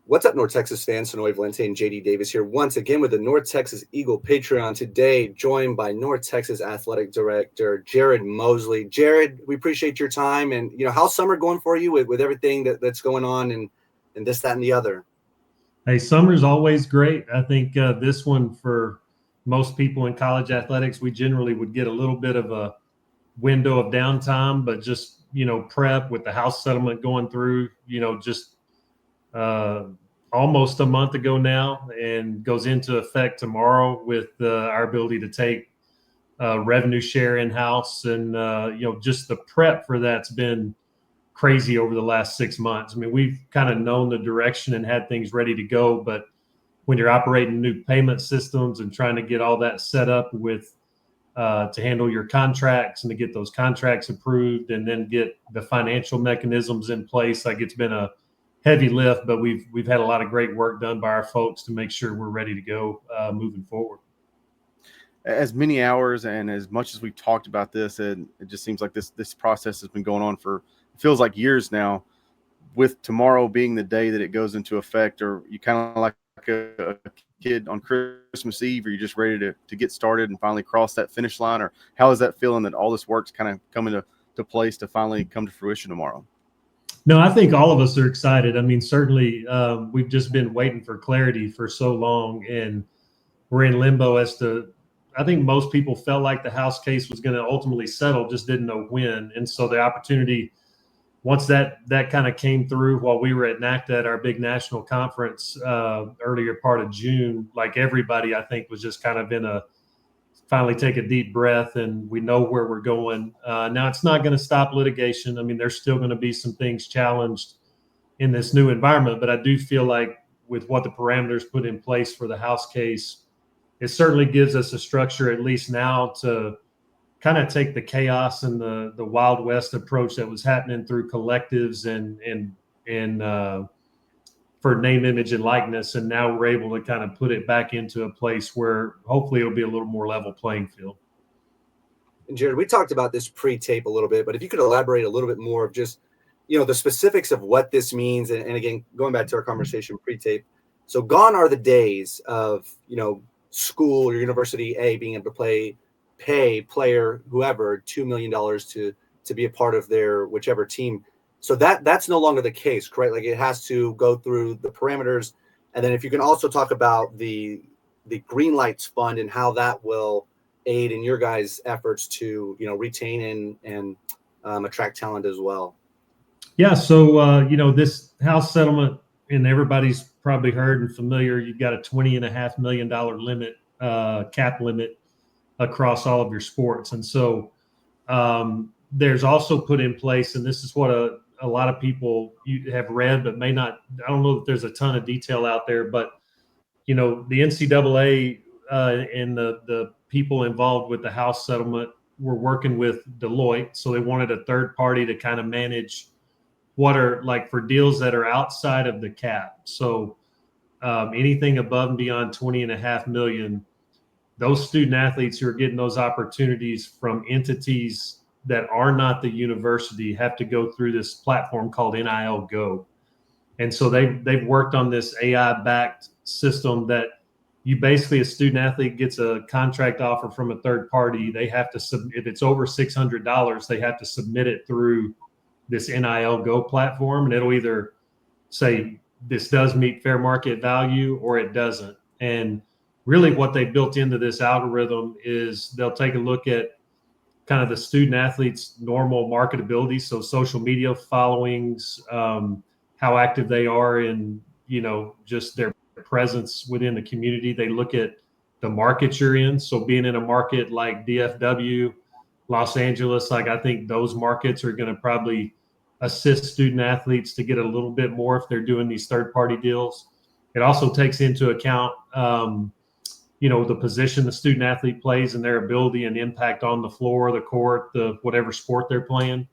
What's up, North Texas fans? Sonoy Valente and JD Davis here once again with the North Texas Eagle Patreon. Today, joined by North Texas Athletic Director Jared Mosley. Jared, we appreciate your time, and how's summer going for you with everything that's going on and this, that, and the other. Hey, summer's always great. I think this one for most people in college athletics, we generally would get a little bit of a window of downtime, but just prep with the house settlement going through. Just uh, almost a month ago now, and goes into effect tomorrow with our ability to take revenue share in house, and just the prep for that's been crazy over the last 6 months. I mean, we've kind of known the direction and had things ready to go, but when you're operating new payment systems and trying to get all that set up with to handle your contracts and to get those contracts approved and then get the financial mechanisms in place, like it's been a heavy lift, but we've had a lot of great work done by our folks to make sure we're ready to go moving forward. As many hours and as much as we've talked about this, and it just seems like this process has been going on for, it feels like years now, with tomorrow being the day that it goes into effect. Or you kind of like a kid on Christmas Eve, or you just ready to get started and finally cross that finish line? Or how is that feeling that all this work's kind of coming to place to finally come to fruition tomorrow? No, I think all of us are excited. I mean, certainly we've just been waiting for clarity for so long, and we're in limbo as to, I think most people felt like the House case was going to ultimately settle, just didn't know when. And so the opportunity, once that kind of came through while we were at NACDA at our big national conference earlier part of June, like everybody, I think, was just kind of in a finally take a deep breath, and we know where we're going. Now, it's not going to stop litigation. I mean, there's still going to be some things challenged in this new environment, but I do feel like with what the parameters put in place for the House case, it certainly gives us a structure, at least now, to kind of take the chaos and the Wild West approach that was happening through collectives and for name, image, and likeness. And now we're able to kind of put it back into a place where hopefully it'll be a little more level playing field. And Jared, we talked about this pre-tape a little bit, but if you could elaborate a little bit more of just, the specifics of what this means. And again, going back to our conversation pre-tape. So gone are the days of, school or university A being able to pay player, whoever, $2 million to be a part of their whichever team. So that's no longer the case, correct? Like it has to go through the parameters. And then if you can also talk about the Green Lights Fund and how that will aid in your guys' efforts to, retain and attract talent as well. Yeah. So, this House settlement, and everybody's probably heard and familiar, you've got a $20.5 million limit, cap limit across all of your sports. And so there's also put in place, and this is what a lot of people you have read, but may not, I don't know that there's a ton of detail out there, but, the NCAA and the people involved with the House settlement were working with Deloitte. So they wanted a third party to kind of manage what are like for deals that are outside of the cap. So anything above and beyond 20.5 million, those student athletes who are getting those opportunities from entities that are not the university have to go through this platform called NIL Go. And so they've worked on this AI-backed system that you basically, a student athlete gets a contract offer from a third party. They have to if it's over $600, they have to submit it through this NIL Go platform, and it'll either say this does meet fair market value or it doesn't. And really what they built into this algorithm is they'll take a look at kind of the student athlete's normal marketability. So social media followings, how active they are in, just their presence within the community. They look at the market you're in. So being in a market like DFW, Los Angeles, like I think those markets are going to probably assist student athletes to get a little bit more if they're doing these third-party deals. It also takes into account, the position the student athlete plays and their ability and impact on the floor, the court, the whatever sport they're playing.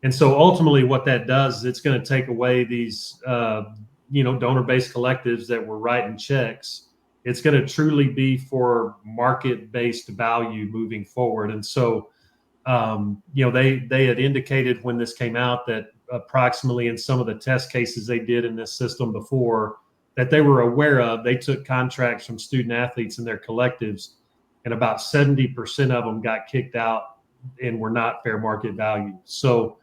And so ultimately what that does is it's going to take away these, donor-based collectives that were writing checks. It's going to truly be for market-based value moving forward. And so, they had indicated when this came out that approximately in some of the test cases they did in this system before that they were aware of, they took contracts from student athletes and their collectives, and about 70% of them got kicked out and were not fair market value. So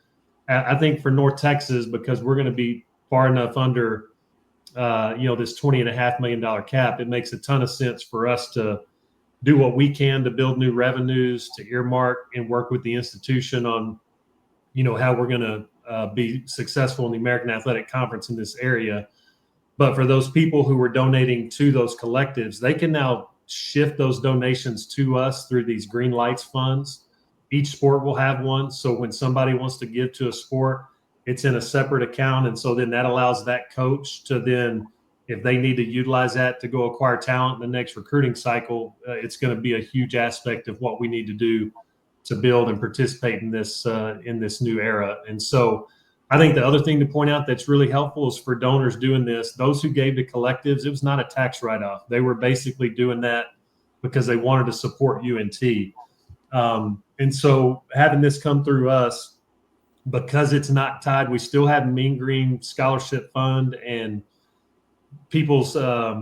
I think for North Texas, because we're going to be far enough under, this $20.5 million cap, it makes a ton of sense for us to do what we can to build new revenues, to earmark and work with the institution on, how we're going to be successful in the American Athletic Conference in this area. But for those people who were donating to those collectives, they can now shift those donations to us through these green lights funds. Each sport will have one. So when somebody wants to give to a sport, it's in a separate account. And so then that allows that coach to then, if they need to utilize that to go acquire talent in the next recruiting cycle, it's going to be a huge aspect of what we need to do to build and participate in this new era. And so I think the other thing to point out that's really helpful is for donors doing this, those who gave to collectives, it was not a tax write-off. They were basically doing that because they wanted to support UNT. And so having this come through us, because it's not tied, we still have Mean Green Scholarship Fund and people's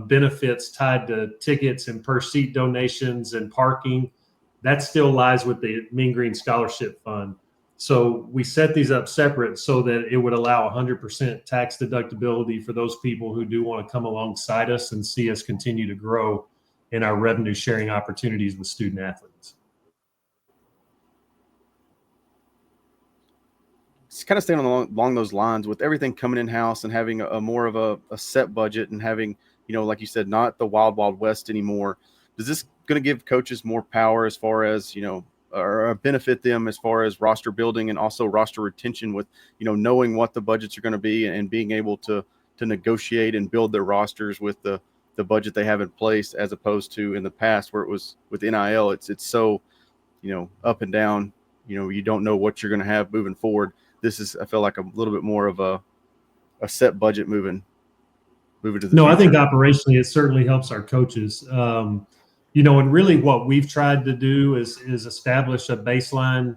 benefits tied to tickets and per seat donations and parking. That still lies with the Mean Green Scholarship Fund. So we set these up separate so that it would allow 100% tax deductibility for those people who do want to come alongside us and see us continue to grow in our revenue sharing opportunities with student athletes. It's kind of staying along those lines with everything coming in-house and having a more of a set budget and having, like you said, not the wild, wild west anymore. Is this going to give coaches more power as far as, or benefit them as far as roster building and also roster retention with, knowing what the budgets are going to be and being able to negotiate and build their rosters with the budget they have in place, as opposed to in the past where it was with NIL, it's so, up and down, you don't know what you're going to have moving forward. This is, I feel like, a little bit more of a set budget moving to the future. I think operationally it certainly helps our coaches. And really what we've tried to do is establish a baseline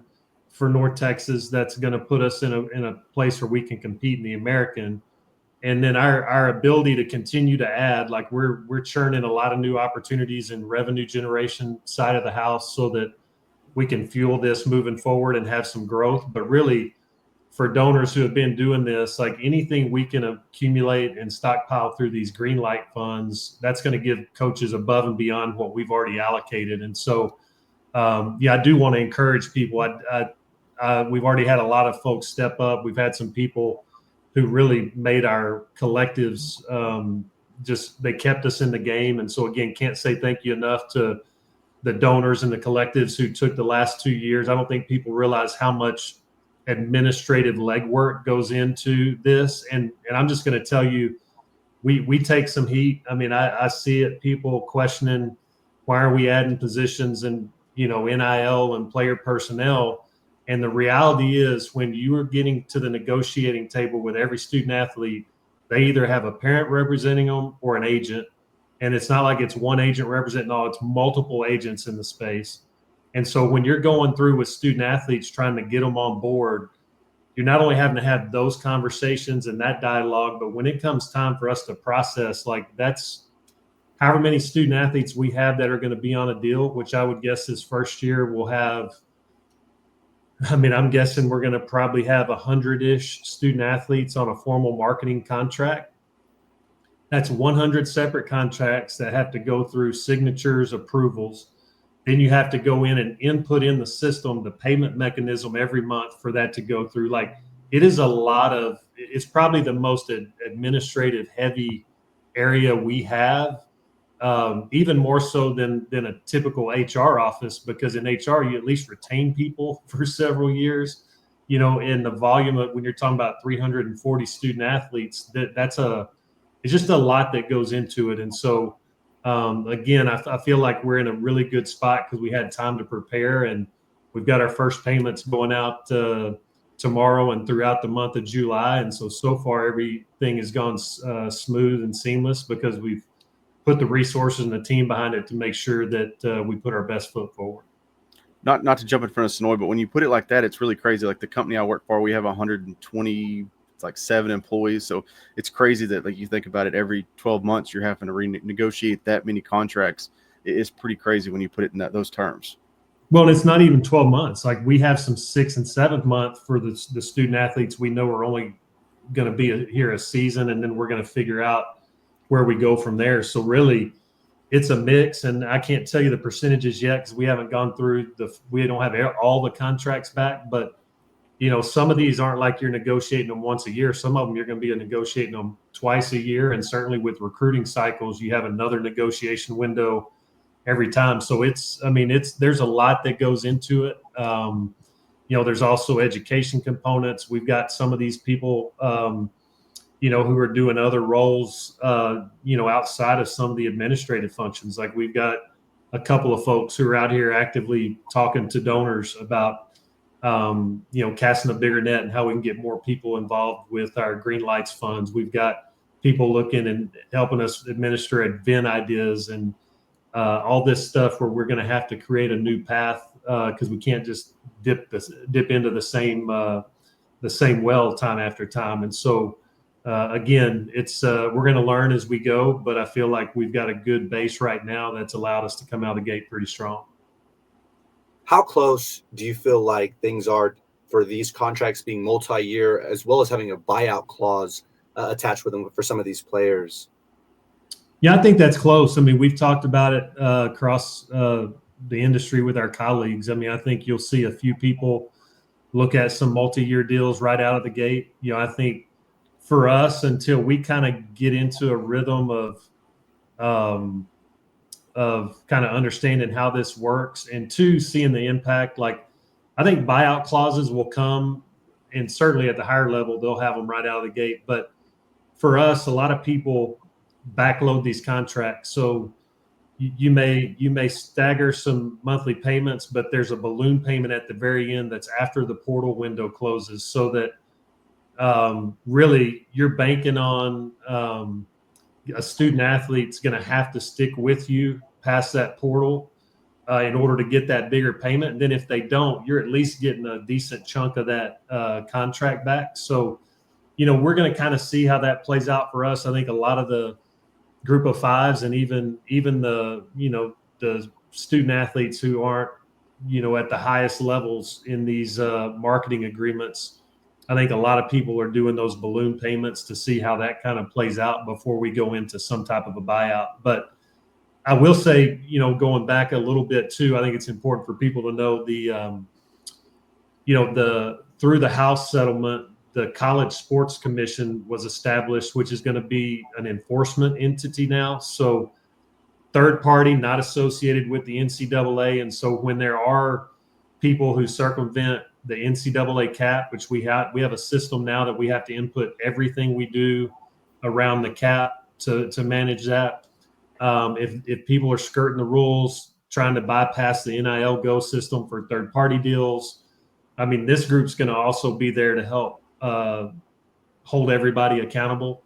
for North Texas that's going to put us in a place where we can compete in the American. And then our ability to continue to add, like we're churning a lot of new opportunities in revenue generation side of the house so that we can fuel this moving forward and have some growth. But really, for donors who have been doing this, like anything we can accumulate and stockpile through these green light funds, that's going to give coaches above and beyond what we've already allocated. And so, I do want to encourage people. We've already had a lot of folks step up. We've had some people who really made our collectives, they kept us in the game. And so again, can't say thank you enough to the donors and the collectives who took the last 2 years. I don't think people realize how much administrative legwork goes into this. And I'm just going to tell you, we take some heat. I mean, I see it, people questioning, why are we adding positions and, NIL and player personnel? And the reality is when you are getting to the negotiating table with every student athlete, they either have a parent representing them or an agent. And it's not like it's one agent representing all, it's multiple agents in the space. And so when you're going through with student athletes trying to get them on board, you're not only having to have those conversations and that dialogue, but when it comes time for us to process, like that's however many student athletes we have that are going to be on a deal, which I would guess this first year we'll have, I'm guessing we're going to probably have 100-ish student athletes on a formal marketing contract. That's 100 separate contracts that have to go through signatures, approvals. Then you have to go in and input in the system, the payment mechanism every month for that to go through. Like it is it's probably the most administrative heavy area we have, even more so than a typical HR office, because in HR, you at least retain people for several years, in the volume of when you're talking about 340 student athletes, it's just a lot that goes into it. And so, again, I feel like we're in a really good spot because we had time to prepare, and we've got our first payments going out tomorrow and throughout the month of July. And so far everything has gone smooth and seamless because we've put the resources and the team behind it to make sure that we put our best foot forward. not to jump in front of Sonoy, but when you put it like that, it's really crazy. Like the company I work for, we have 120, it's like 7 employees. So it's crazy that, like, you think about it, every 12 months you're having to renegotiate that many contracts. It's pretty crazy when you put it in those terms. Well, it's not even 12 months. Like we have some 6th and 7th month for the student athletes we know are only going to be here a season, and then we're going to figure out where we go from there. So really, it's a mix, and I can't tell you the percentages yet because we haven't gone through we don't have all the contracts back. But some of these aren't like you're negotiating them once a year. Some of them you're going to be negotiating them twice a year, and certainly with recruiting cycles, you have another negotiation window every time. So there's a lot that goes into it. There's also education components. We've got some of these people, who are doing other roles, outside of some of the administrative functions. Like we've got a couple of folks who are out here actively talking to donors about, casting a bigger net and how we can get more people involved with our Green Lights funds. We've got people looking and helping us administer event ideas and all this stuff where we're going to have to create a new path because we can't just dip into the same well time after time. And so again, it's we're going to learn as we go, but I feel like we've got a good base right now that's allowed us to come out of the gate pretty strong. How close do you feel like things are for these contracts being multi-year, as well as having a buyout clause attached with them for some of these players? Yeah, I think that's close. I mean, we've talked about it across the industry with our colleagues. I mean, I think you'll see a few people look at some multi-year deals right out of the gate. I think for us, until we kind of get into a rhythm of kind of understanding how this works, and 2, seeing the impact, like I think buyout clauses will come, and certainly at the higher level, they'll have them right out of the gate. But for us, a lot of people backload these contracts. So you may stagger some monthly payments, but there's a balloon payment at the very end that's after the portal window closes, so that really you're banking on a student athlete's going to have to stick with you past that portal in order to get that bigger payment. And then if they don't, you're at least getting a decent chunk of that contract back. So, we're going to kind of see how that plays out for us. I think a lot of the group of 5s and even the, the student athletes who aren't, at the highest levels in these marketing agreements, I think a lot of people are doing those balloon payments to see how that kind of plays out before we go into some type of a buyout. But I will say, going back a little bit too, I think it's important for people to know through the House settlement, the College Sports Commission was established, which is going to be an enforcement entity now. So third party, not associated with the NCAA. And so when there are people who circumvent the NCAA cap, which we have a system now that we have to input everything we do around the cap to manage that. If people are skirting the rules, trying to bypass the NIL Go system for third party deals, I mean, this group's going to also be there to help hold everybody accountable.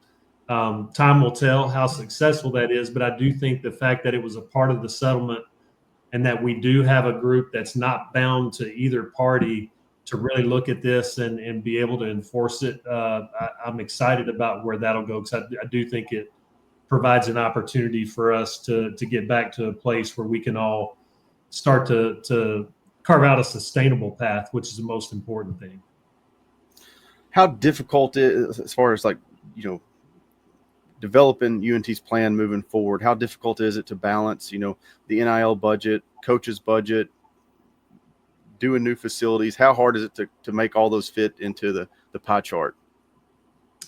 Time will tell how successful that is, but I do think the fact that it was a part of the settlement and that we do have a group that's not bound to either party to really look at this and be able to enforce it, I'm excited about where that'll go, because I do think it provides an opportunity for us to get back to a place where we can all start to carve out a sustainable path, which is the most important thing. How difficult is, as far as developing UNT's plan moving forward, how difficult is it to balance, the NIL budget, coaches budget, doing new facilities? How hard is it to make all those fit into the pie chart?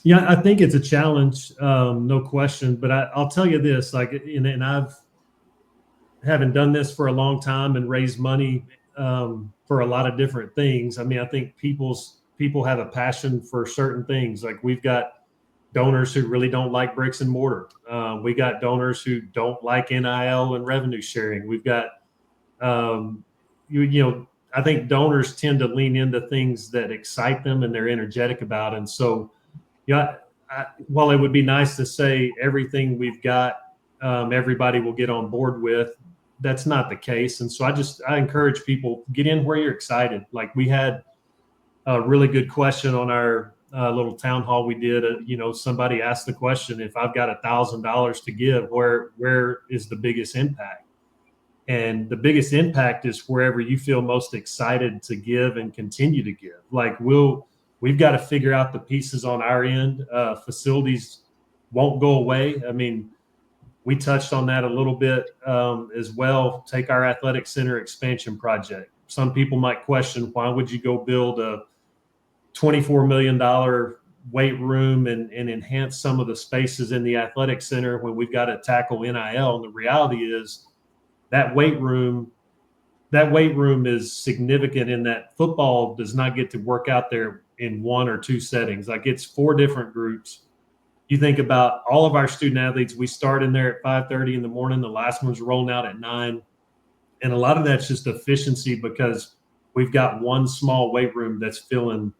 Yeah, I think it's a challenge, no question. But I'll tell you this, and I've having done this for a long time and raised money for a lot of different things. I mean, I think people have a passion for certain things. Like we've got donors who really don't like bricks and mortar. We got donors who don't like NIL and revenue sharing. We've got, I think donors tend to lean into things that excite them and they're energetic about. And so, while it would be nice to say everything we've got, everybody will get on board with, that's not the case. And so I encourage people, get in where you're excited. Like, we had a really good question on our little town hall we did. Somebody asked the question, if I've got $1,000 to give, where is the biggest impact? And the biggest impact is wherever you feel most excited to give and continue to give. Like, we've got to figure out the pieces on our end. Facilities won't go away. I mean, we touched on that a little bit as well. Take our athletic center expansion project. Some people might question, why would you go build a $24 million weight room and enhance some of the spaces in the athletic center when we've got to tackle NIL? And the reality is, that weight room is significant in that football does not get to work out there in one or two settings. Like, it's 4 different groups. You think about all of our student athletes, we start in there at 5:30 in the morning. The last one's rolling out at 9. And a lot of that's just efficiency, because we've got one small weight room that's filling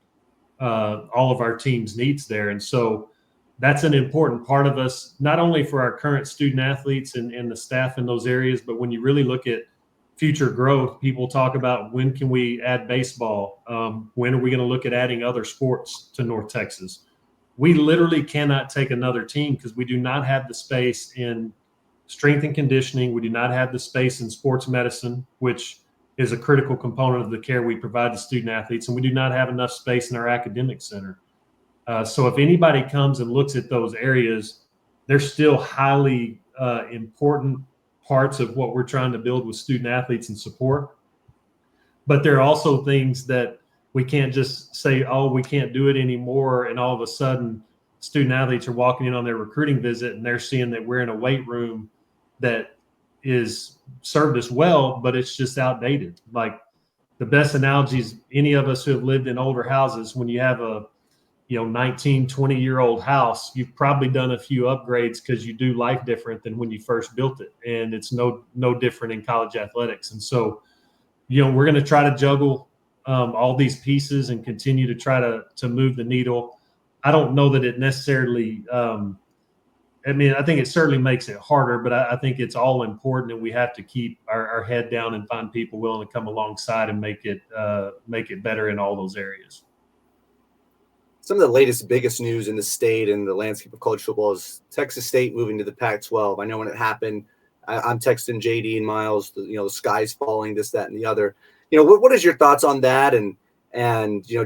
all of our team's needs there. And so that's an important part of us, not only for our current student athletes and the staff in those areas, but when you really look at future growth, people talk about, when can we add baseball? When are we going to look at adding other sports to North Texas? We literally cannot take another team because we do not have the space in strength and conditioning. We do not have the space in sports medicine, which is a critical component of the care we provide to student athletes. And we do not have enough space in our academic center. So if anybody comes and looks at those areas, they're still highly important parts of what we're trying to build with student athletes and support. But there are also things that we can't just say, oh, we can't do it anymore. And all of a sudden, student athletes are walking in on their recruiting visit and they're seeing that we're in a weight room that is served us well, but it's just outdated. Like, the best analogies, any of us who have lived in older houses, when you have a 19, 20-year-old house, you've probably done a few upgrades because you do life different than when you first built it. And it's no different in college athletics. And so, we're going to try to juggle all these pieces and continue to try to move the needle. I don't know that it necessarily, I think it certainly makes it harder, but I think it's all important, and we have to keep our head down and find people willing to come alongside and make it better in all those areas. Some of the latest, biggest news in the state and the landscape of college football is Texas State moving to the Pac-12. I know when it happened, I'm texting JD and Miles, the sky's falling, this, that, and the other. What is your thoughts on that? And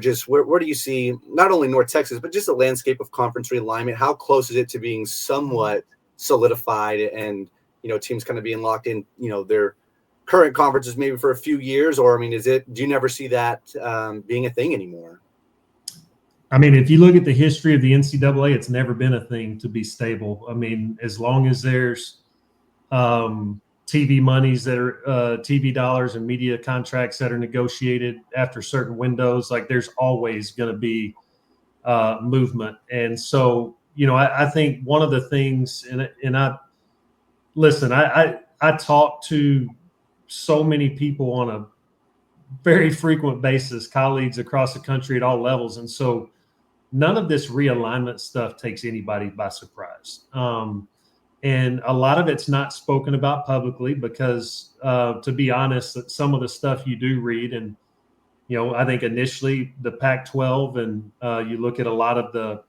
just where do you see not only North Texas, but just the landscape of conference realignment? How close is it to being somewhat solidified and, teams kind of being locked in, their current conferences maybe for a few years? Or, do you never see that being a thing anymore? If you look at the history of the NCAA, it's never been a thing to be stable. As long as there's TV monies that are TV dollars and media contracts that are negotiated after certain windows, like, there's always going to be movement. And so, I think one of the things, and I talk to so many people on a very frequent basis, colleagues across the country at all levels. And so none of this realignment stuff takes anybody by surprise. And a lot of it's not spoken about publicly because, to be honest, some of the stuff you do read, and, I think initially the Pac-12, and you look at a lot of the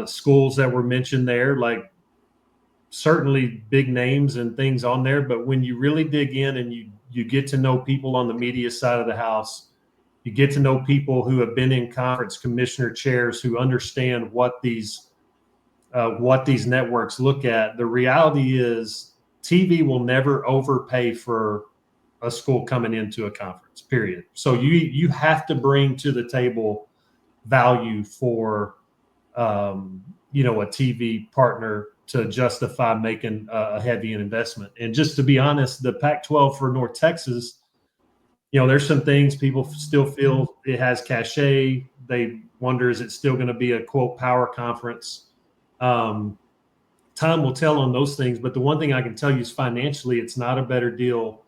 schools that were mentioned there, like, certainly big names and things on there. But when you really dig in and you get to know people on the media side of the house, you get to know people who have been in conference commissioner chairs, who understand what these networks look at. The reality is TV will never overpay for a school coming into a conference, period. So you have to bring to the table value for, a TV partner to justify making a heavy investment. And just to be honest, the Pac-12 for North Texas, there's some things people still feel it has cachet. They wonder, is it still going to be a, quote, power conference? Time will tell on those things. But the one thing I can tell you is financially, it's not a better deal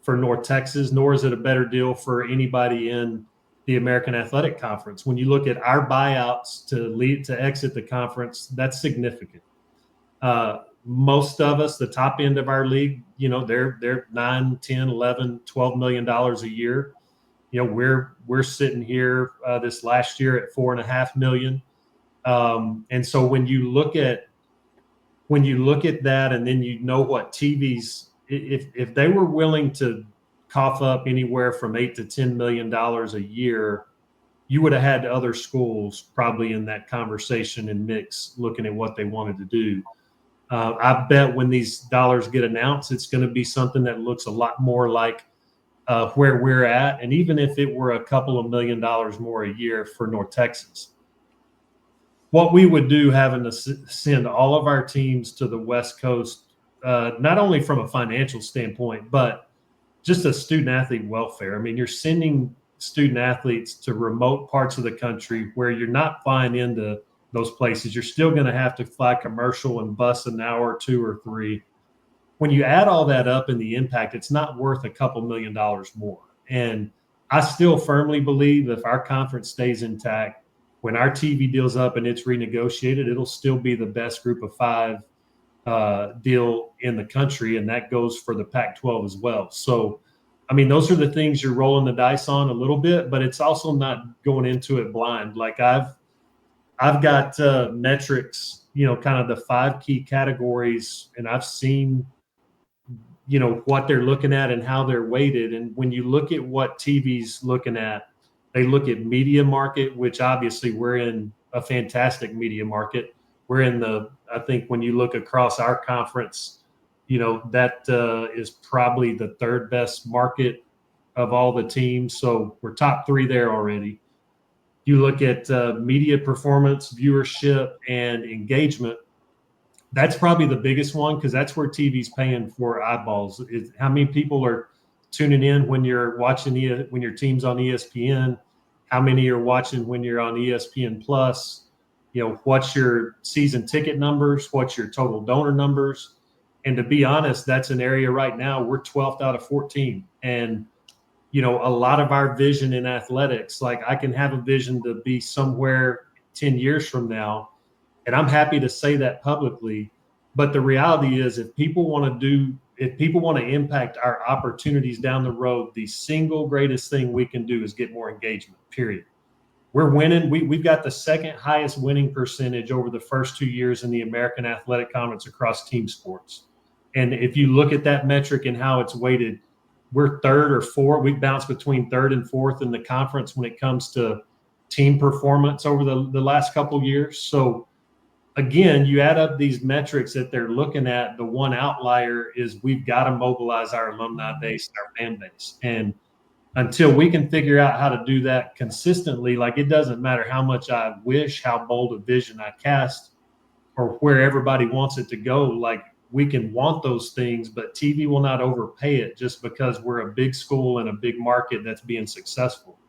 for North Texas, nor is it a better deal for anybody in the American Athletic Conference. When you look at our buyouts to exit the conference, that's significant. Most of us, the top end of our league, they're 9, 10, 11, $12 million a year. We're sitting here this last year at $4.5 million. And so when you look at that, and then what TVs, if they were willing to cough up anywhere from $8 to $10 million a year, you would have had other schools probably in that conversation and mix looking at what they wanted to do. I bet when these dollars get announced, it's going to be something that looks a lot more like where we're at. And even if it were a couple of $1 million more a year for North Texas, what we would do having to send all of our teams to the West Coast, not only from a financial standpoint, but just a student athlete welfare. I mean, you're sending student athletes to remote parts of the country where you're not flying into those places. You're still going to have to fly commercial and bus an hour, 2 or 3. When you add all that up in the impact, it's not worth a couple $1 million more. And I still firmly believe if our conference stays intact, when our TV deal's up and it's renegotiated, it'll still be the best group of 5 deal in the country. And that goes for the Pac-12 as well. So, I mean, those are the things you're rolling the dice on a little bit, but it's also not going into it blind. Like I've got metrics, kind of the 5 key categories, and I've seen, what they're looking at and how they're weighted. And when you look at what TV's looking at, they look at media market, which obviously we're in a fantastic media market. We're in I think when you look across our conference, that is probably the 3rd best market of all the teams. So we're top 3 there already. You look at media performance, viewership, and engagement. That's probably the biggest one because that's where TV's paying for eyeballs. How many people are tuning in when you're watching when your team's on ESPN? How many are watching when you're on ESPN Plus? What's your season ticket numbers? What's your total donor numbers? And to be honest, that's an area right now we're 12th out of 14. And a lot of our vision in athletics, like I can have a vision to be somewhere 10 years from now. And I'm happy to say that publicly. But the reality is if people want to impact our opportunities down the road, the single greatest thing we can do is get more engagement, period. We're winning. We've got the 2nd highest winning percentage over the first 2 years in the American Athletic Conference across team sports. And if you look at that metric and how it's weighted, we're 3rd or 4th. We bounce between 3rd and 4th in the conference when it comes to team performance over the last couple of years. So again, you add up these metrics that they're looking at. The one outlier is we've got to mobilize our alumni base, our fan base. And until we can figure out how to do that consistently, like it doesn't matter how much I wish, how bold a vision I cast, or where everybody wants it to go, like we can want those things, but TV will not overpay it just because we're a big school and a big market that's being successful.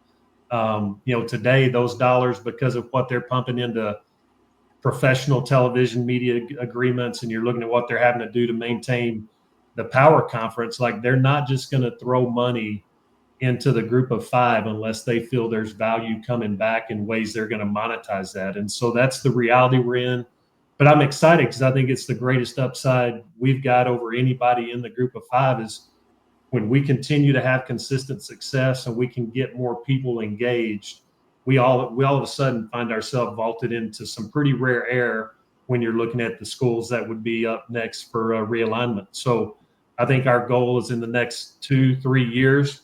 Today, those dollars, because of what they're pumping into professional television media agreements, and you're looking at what they're having to do to maintain the power conference, like they're not just going to throw money into the group of 5 unless they feel there's value coming back in ways they're going to monetize that. And so that's the reality we're in. But I'm excited because I think it's the greatest upside we've got over anybody in the group of 5 is when we continue to have consistent success and we can get more people engaged, we all of a sudden find ourselves vaulted into some pretty rare air when you're looking at the schools that would be up next for realignment. So I think our goal is in the next 2-3 years,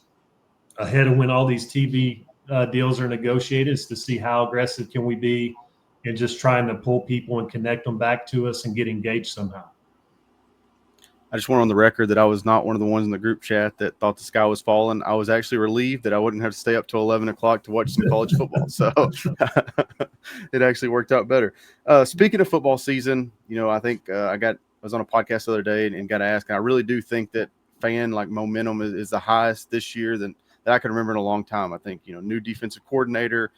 ahead of when all these TV deals are negotiated, is to see how aggressive can we be and just trying to pull people and connect them back to us and get engaged somehow. I just want on the record that I was not one of the ones in the group chat that thought the sky was falling. I was actually relieved that I wouldn't have to stay up till 11 o'clock to watch some college football. So it actually worked out better. Speaking of football season, I think I was on a podcast the other day and got to ask, and I really do think that fan momentum is the highest this year that I can remember in a long time. I think, new defensive coordinator,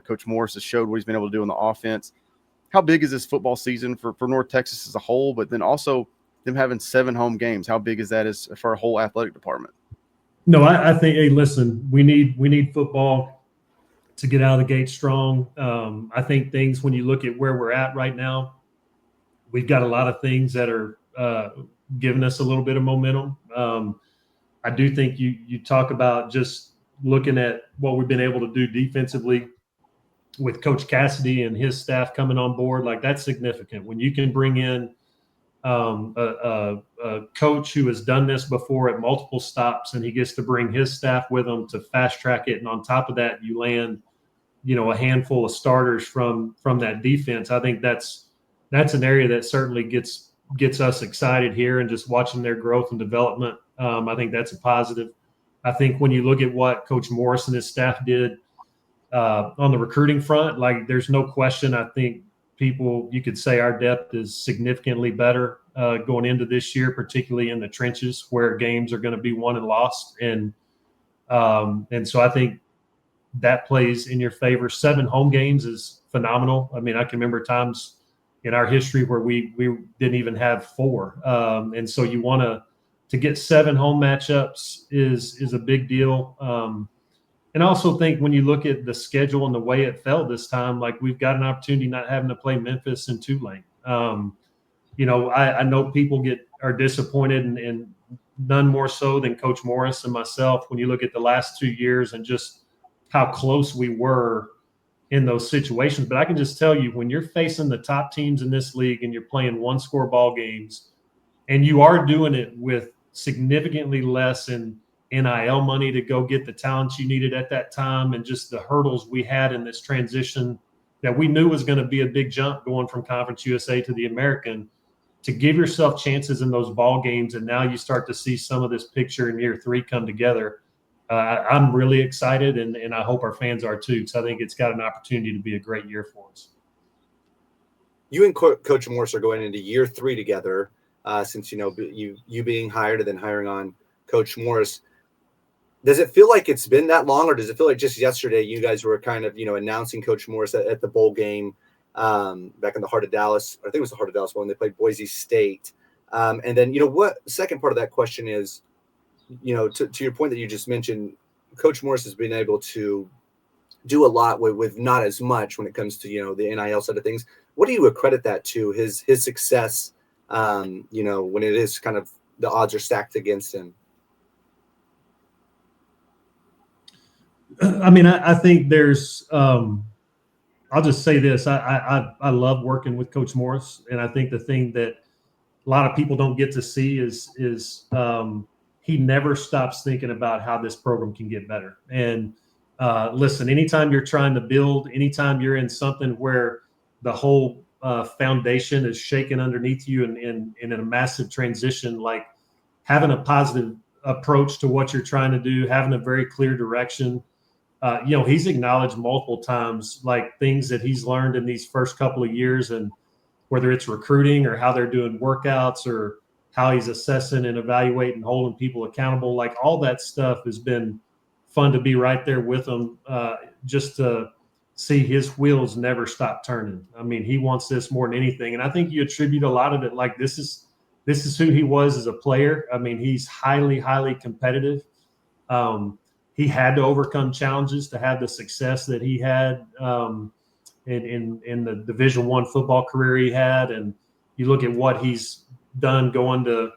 Coach Morris has showed what he's been able to do on the offense. How big is this football season for North Texas as a whole, but then also them having 7 home games? How big is that for a whole athletic department? No, I think, hey, listen, we need football to get out of the gate strong. I think things, when you look at where we're at right now, we've got a lot of things that are given us a little bit of momentum. I do think you talk about just looking at what we've been able to do defensively with Coach Cassidy and his staff coming on board. Like, that's significant when you can bring in a coach who has done this before at multiple stops, and he gets to bring his staff with him to fast track it. And on top of that, you land, a handful of starters from that defense. I think that's an area that certainly gets us excited here, and just watching their growth and development. I think that's a positive. I think when you look at what Coach Morris and his staff did on the recruiting front, like, there's no question. I think you could say our depth is significantly better going into this year, particularly in the trenches where games are going to be won and lost. And so I think that plays in your favor. 7 home games is phenomenal. I mean, I can remember times in our history where we didn't even have 4. And so you want to get 7 home matchups is a big deal. And I also think when you look at the schedule and the way it fell this time, like, we've got an opportunity not having to play Memphis and Tulane. I know people are disappointed, and none more so than Coach Morris and myself when you look at the last 2 years and just how close we were in those situations. But I can just tell you, when you're facing the top teams in this league and you're playing 1-score ball games, and you are doing it with significantly less in NIL money to go get the talent you needed at that time, and just the hurdles we had in this transition that we knew was going to be a big jump going from Conference USA to the American, to give yourself chances in those ball games. And now you start to see some of this picture in year 3 come together. I'm really excited, and I hope our fans are too, because I think it's got an opportunity to be a great year for us. You and Coach Morris are going into year 3 together, since, you being hired and then hiring on Coach Morris. Does it feel like it's been that long, or does it feel like just yesterday you guys were kind of, announcing Coach Morris at the bowl game back in the heart of Dallas? I think it was the heart of Dallas when they played Boise State. And then, what second part of that question is, to your point that you just mentioned, Coach Morris has been able to do a lot with not as much when it comes to, the NIL side of things. What do you accredit that to, his success, when it is kind of the odds are stacked against him? I mean, I think there's I'll just say this. I love working with Coach Morris, and I think the thing that a lot of people don't get to see is he never stops thinking about how this program can get better. And listen, anytime you're trying to build, anytime you're in something where the whole foundation is shaken underneath you and in a massive transition, like, having a positive approach to what you're trying to do, having a very clear direction. He's acknowledged multiple times, like, things that he's learned in these first couple of years, and whether it's recruiting or how they're doing workouts or how he's assessing and evaluating, holding people accountable, like, all that stuff has been fun to be right there with him, just to see his wheels never stop turning. I mean, he wants this more than anything. And I think you attribute a lot of it, like, this is who he was as a player. I mean, he's highly, highly competitive. He had to overcome challenges to have the success that he had in the Division I football career he had. And you look at what he's done going to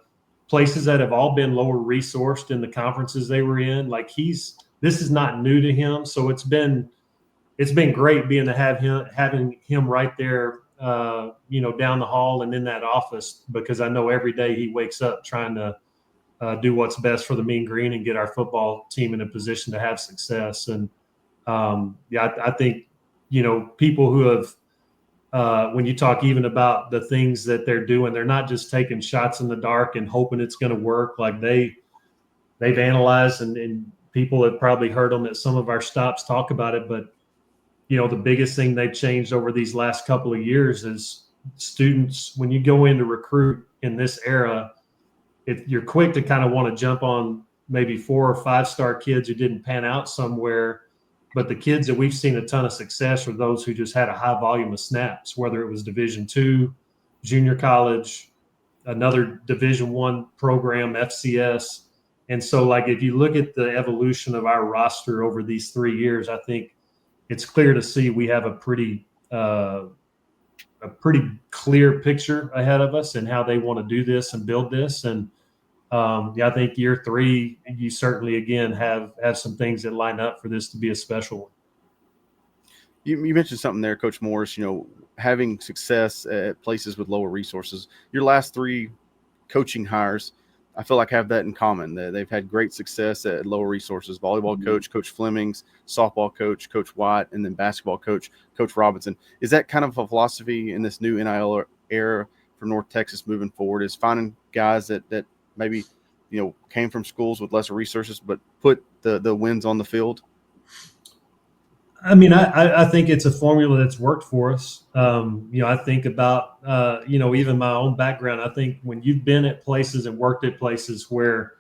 places that have all been lower resourced in the conferences they were in. Like, this is not new to him. So it's been great having him right there, down the hall and in that office, because I know every day he wakes up trying to do what's best for the Mean Green and get our football team in a position to have success. And I think, people who have, when you talk even about the things that they're doing, they're not just taking shots in the dark and hoping it's going to work. Like, they've analyzed, and people have probably heard them at some of our stops talk about it. But, the biggest thing they've changed over these last couple of years is students, when you go in to recruit in this era, you're quick to kind of want to jump on maybe 4 or 5-star kids who didn't pan out somewhere. But the kids that we've seen a ton of success are those who just had a high volume of snaps, whether it was Division II, junior college, another Division I program, FCS. And so, like, if you look at the evolution of our roster over these 3 years, I think it's clear to see we have a pretty pretty clear picture ahead of us and how they want to do this and build this. And I think year 3, you certainly again have some things that line up for this to be a special one. You mentioned something there, Coach Morris, having success at places with lower resources. Your last 3 coaching hires, I feel like have that in common. They've had great success at lower resources. Volleyball coach, Coach Flemings, softball coach, Coach White, and then basketball coach, Coach Robinson. Is that kind of a philosophy in this new NIL era for North Texas moving forward, is finding guys that maybe, came from schools with lesser resources, but put the wins on the field? I mean, I think it's a formula that's worked for us. I think about, even my own background. I think when you've been at places and worked at places where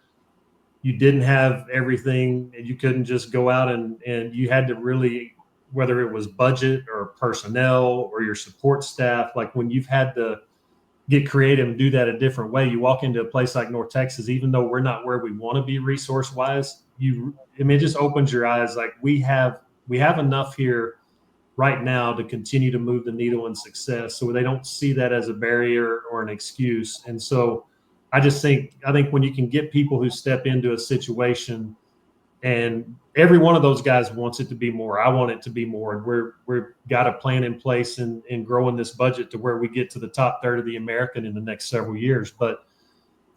you didn't have everything and you couldn't just go out and you had to really, whether it was budget or personnel or your support staff, like when you've had to get creative and do that a different way, you walk into a place like North Texas, even though we're not where we want to be resource wise, it just opens your eyes. Like we have enough here right now to continue to move the needle in success. So they don't see that as a barrier or an excuse. And so I think when you can get people who step into a situation, and every one of those guys wants it to be more. I want it to be more. And we've got a plan in place and growing this budget to where we get to the top third of the American in the next several years. But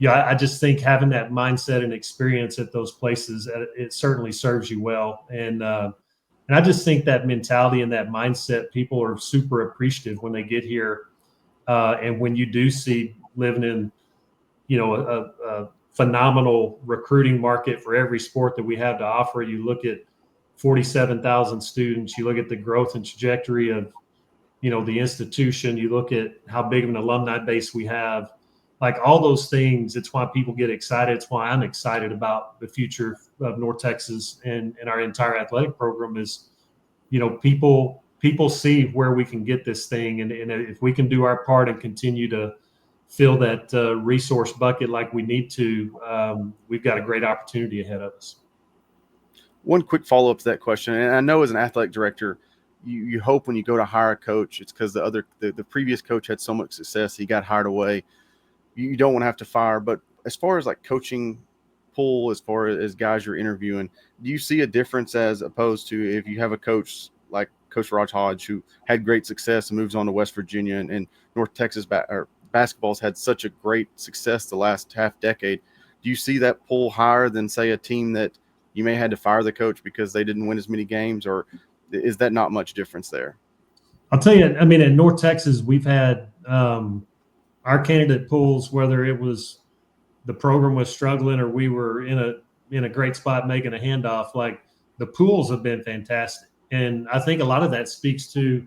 I just think having that mindset and experience at those places, it certainly serves you well. And I just think that mentality and that mindset, people are super appreciative when they get here. And when you do see living in, a phenomenal recruiting market for every sport that we have to offer, you look at 47,000 students, you look at the growth and trajectory of, the institution, you look at how big of an alumni base we have, like all those things. It's why people get excited. It's why I'm excited about the future of North Texas and our entire athletic program is, people see where we can get this thing. And if we can do our part and continue to fill that resource bucket like we need to, we've got a great opportunity ahead of us. One quick follow-up to that question, and I know as an athletic director, you hope when you go to hire a coach, it's because the previous coach had so much success, he got hired away. You don't want to have to fire. But as far as like coaching pool, as far as guys you're interviewing, do you see a difference as opposed to if you have a coach like Coach Raj Hodge who had great success and moves on to West Virginia, and North Texas basketball's had such a great success the last half decade? Do you see that pull higher than, say, a team that you may have had to fire the coach because they didn't win as many games, or is that not much difference there? I'll tell you, I mean, in North Texas, we've had our candidate pools, whether it was the program was struggling or we were in a great spot making a handoff, like the pools have been fantastic. And I think a lot of that speaks to,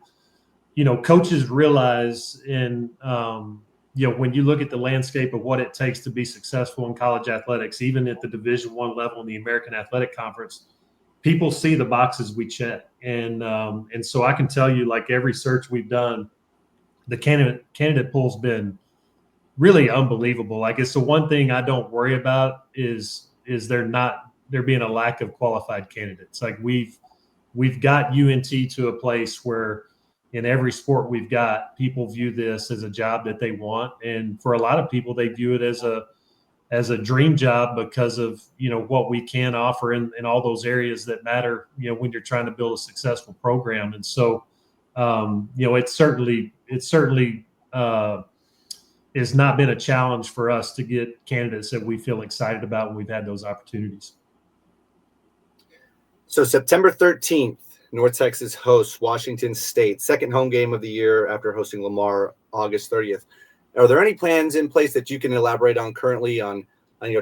coaches realize when you look at the landscape of what it takes to be successful in college athletics, even at the Division I level in the American Athletic Conference, people see the boxes we check. And so I can tell you, like every search we've done, the candidate pool's been really unbelievable. Like it's the one thing I don't worry about is there being a lack of qualified candidates. Like we've got UNT to a place where in every sport we've got, people view this as a job that they want. And for a lot of people, they view it as a dream job because of, what we can offer in all those areas that matter, when you're trying to build a successful program. And so, it certainly has not been a challenge for us to get candidates that we feel excited about when we've had those opportunities. So September 13th, North Texas hosts Washington State, second home game of the year after hosting Lamar August 30th. Are there any plans in place that you can elaborate on currently on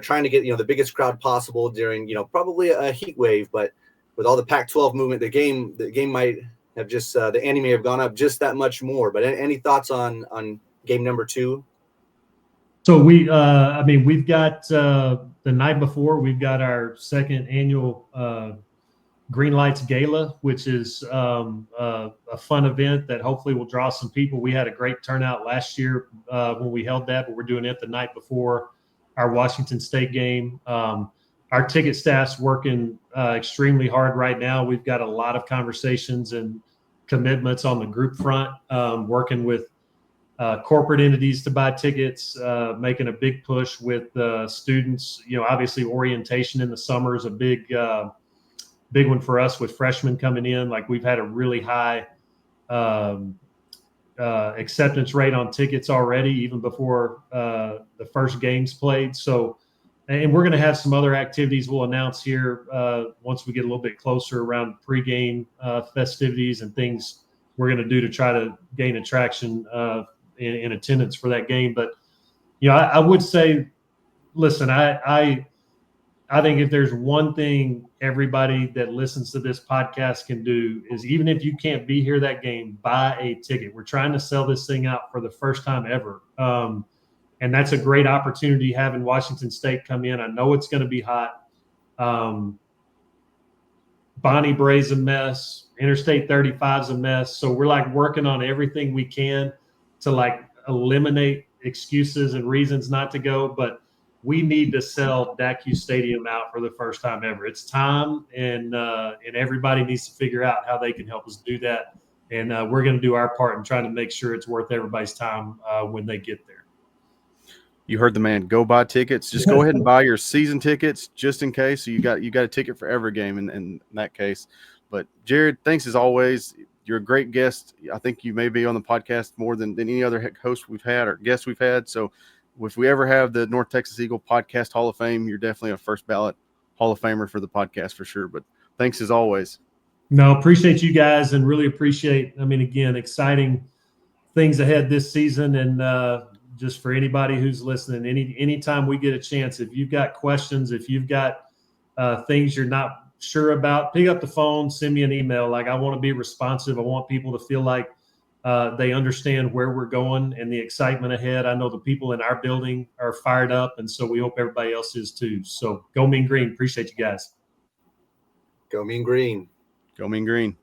trying to get, the biggest crowd possible during, probably a heat wave, but with all the Pac-12 movement, the game might have just, the ante may have gone up just that much more. But any thoughts on game number 2? So we've got the night before, we've got our second annual Green Lights Gala, which is a fun event that hopefully will draw some people. We had a great turnout last year when we held that, but we're doing it the night before our Washington State game. Our ticket staff's working extremely hard right now. We've got a lot of conversations and commitments on the group front, working with corporate entities to buy tickets, making a big push with students. Obviously orientation in the summer is a big one for us with freshmen coming in. Like we've had a really high acceptance rate on tickets already, even before the first game's played. So, and we're going to have some other activities we'll announce here once we get a little bit closer around pregame festivities and things we're going to do to try to gain attraction in attendance for that game. But, I would say, listen, I think if there's one thing everybody that listens to this podcast can do is, even if you can't be here that game, buy a ticket. We're trying to sell this thing out for the first time ever. And that's a great opportunity having Washington State come in. I know it's going to be hot. Bonnie Bray's a mess. Interstate 35's a mess. So we're like working on everything we can to like eliminate excuses and reasons not to go. But we need to sell DACU Stadium out for the first time ever. It's time, and everybody needs to figure out how they can help us do that. And we're going to do our part in trying to make sure it's worth everybody's time when they get there. You heard the man. Go buy tickets. Just go ahead and buy your season tickets just in case. So you got a ticket for every game in that case. But Jared, thanks as always. You're a great guest. I think you may be on the podcast more than any other host we've had or guest we've had. So if we ever have the North Texas Eagle Podcast Hall of Fame, you're definitely a first ballot Hall of Famer for the podcast for sure. But thanks as always. No, appreciate you guys and really appreciate, again, exciting things ahead this season. And just for anybody who's listening, anytime we get a chance, if you've got questions, if you've got things you're not sure about, pick up the phone, send me an email. Like, I want to be responsive. I want people to feel like they understand where we're going and the excitement ahead. I know the people in our building are fired up, and so we hope everybody else is too. So go Mean Green. Appreciate you guys. Go Mean Green. Go Mean Green.